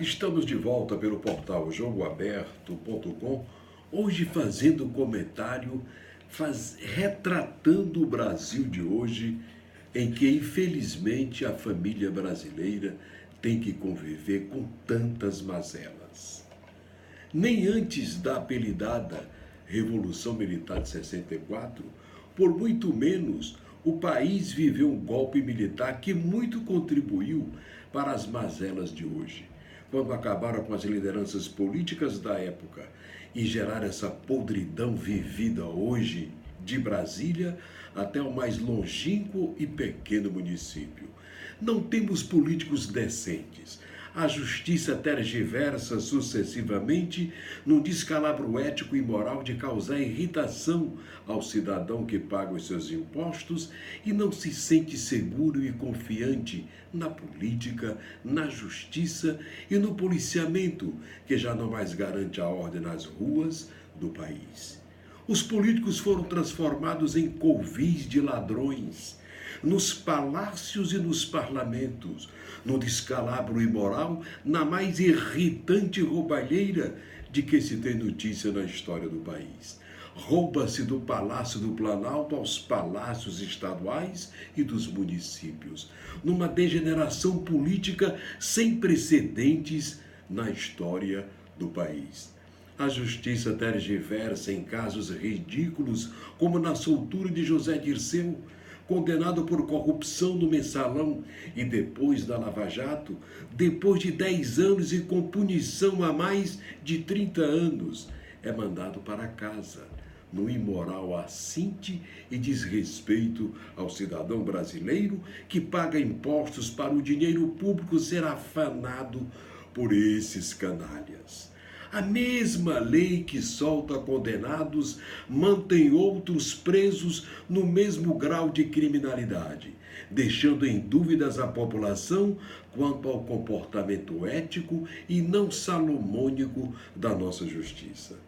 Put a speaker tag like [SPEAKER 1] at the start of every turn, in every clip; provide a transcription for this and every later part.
[SPEAKER 1] Estamos de volta pelo portal jogoaberto.com, hoje fazendo um comentário, retratando o Brasil de hoje, em que infelizmente a família brasileira tem que conviver com tantas mazelas. Nem antes da apelidada Revolução Militar de 64, por muito menos, o país viveu um golpe militar que muito contribuiu para as mazelas de hoje, quando acabaram com as lideranças políticas da época e geraram essa podridão vivida hoje de Brasília até o mais longínquo e pequeno município. Não temos políticos decentes. A justiça tergiversa sucessivamente num descalabro ético e moral de causar irritação ao cidadão que paga os seus impostos e não se sente seguro e confiante na política, na justiça e no policiamento, que já não mais garante a ordem nas ruas do país. Os políticos foram transformados em covis de ladrões, nos palácios e nos parlamentos, no descalabro imoral, na mais irritante roubalheira de que se tem notícia na história do país. Rouba-se do Palácio do Planalto aos palácios estaduais e dos municípios, numa degeneração política sem precedentes na história do país. A justiça tergiversa em casos ridículos, como na soltura de José Dirceu, condenado por corrupção no Mensalão e depois da Lava Jato, depois de 10 anos e com punição há mais de 30 anos, é mandado para casa, no imoral assinte e desrespeito ao cidadão brasileiro que paga impostos para o dinheiro público ser afanado por esses canalhas. A mesma lei que solta condenados mantém outros presos no mesmo grau de criminalidade, deixando em dúvidas a população quanto ao comportamento ético e não salomônico da nossa justiça.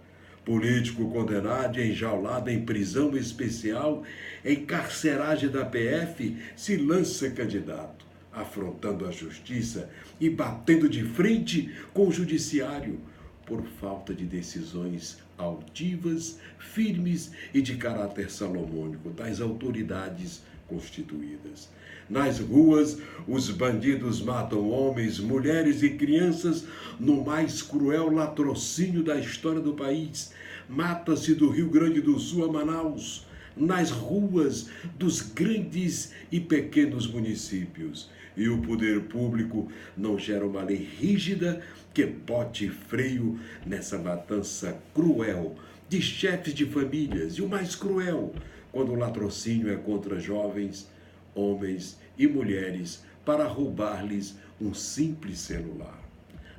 [SPEAKER 1] Político condenado e enjaulado em prisão especial, em carceragem da PF, se lança candidato, afrontando a justiça e batendo de frente com o judiciário, por falta de decisões altivas, firmes e de caráter salomônico das autoridades constituídas. Nas ruas, os bandidos matam homens, mulheres e crianças no mais cruel latrocínio da história do país. Mata-se do Rio Grande do Sul a Manaus, nas ruas dos grandes e pequenos municípios. E o poder público não gera uma lei rígida que bote freio nessa matança cruel de chefes de famílias. E o mais cruel, quando o latrocínio é contra jovens, homens e mulheres para roubar-lhes um simples celular.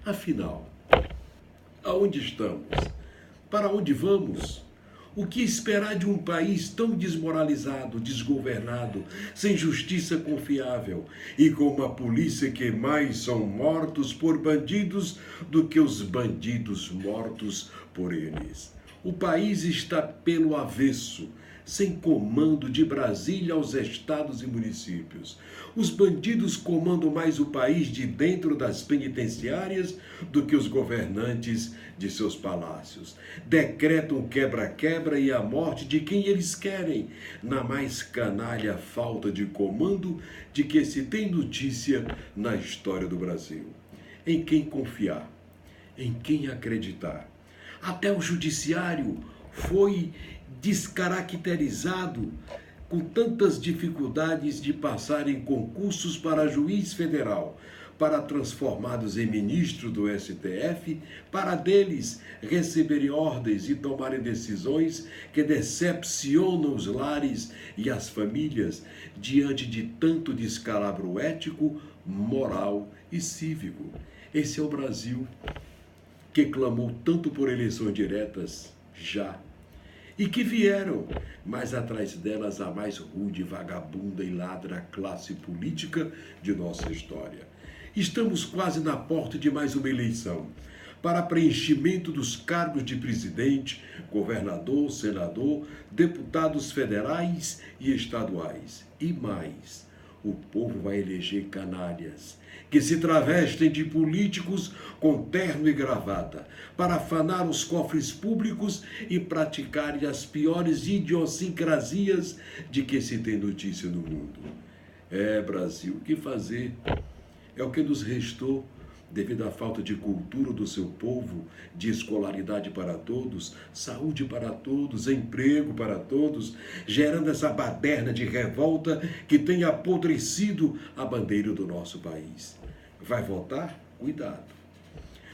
[SPEAKER 1] Afinal, aonde estamos? Para onde vamos? O que esperar de um país tão desmoralizado, desgovernado, sem justiça confiável e com uma polícia que mais são mortos por bandidos do que os bandidos mortos por eles? O país está pelo avesso, sem comando de Brasília aos estados e municípios. Os bandidos comandam mais o país de dentro das penitenciárias do que os governantes de seus palácios. Decretam quebra-quebra e a morte de quem eles querem, na mais canalha falta de comando de que se tem notícia na história do Brasil. Em quem confiar? Em quem acreditar? Até o judiciário foi descaracterizado, com tantas dificuldades de passar em concursos para juiz federal, para transformados em ministro do STF, para deles receberem ordens e tomarem decisões que decepcionam os lares e as famílias diante de tanto descalabro ético, moral e cívico. Esse é o Brasil que clamou tanto por eleições diretas já, e que vieram, mas atrás delas a mais rude, vagabunda e ladra classe política de nossa história. Estamos quase na porta de mais uma eleição, para preenchimento dos cargos de presidente, governador, senador, deputados federais e estaduais. E mais, o povo vai eleger canalhas que se travestem de políticos com terno e gravata para afanar os cofres públicos e praticarem as piores idiosincrasias de que se tem notícia no mundo. Brasil, o que fazer? É o que nos restou devido à falta de cultura do seu povo, de escolaridade para todos, saúde para todos, emprego para todos, gerando essa baderna de revolta que tem apodrecido a bandeira do nosso país. Vai votar? Cuidado.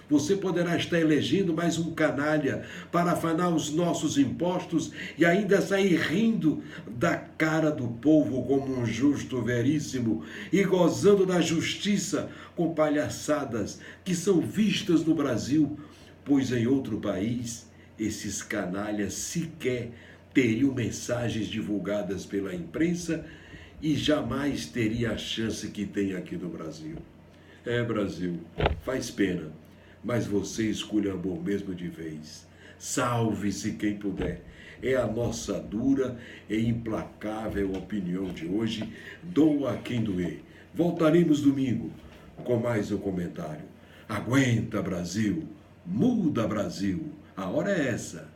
[SPEAKER 1] Você poderá estar elegendo mais um canalha para afanar os nossos impostos e ainda sair rindo da cara do povo como um justo veríssimo e gozando da justiça com palhaçadas que são vistas no Brasil, pois em outro país esses canalhas sequer teriam mensagens divulgadas pela imprensa e jamais teria a chance que tem aqui no Brasil. Brasil, faz pena. Mas você esculhambou mesmo de vez. Salve-se quem puder. É a nossa dura e implacável opinião de hoje. Doa a quem doer. Voltaremos domingo com mais um comentário. Aguenta, Brasil. Muda, Brasil. A hora é essa.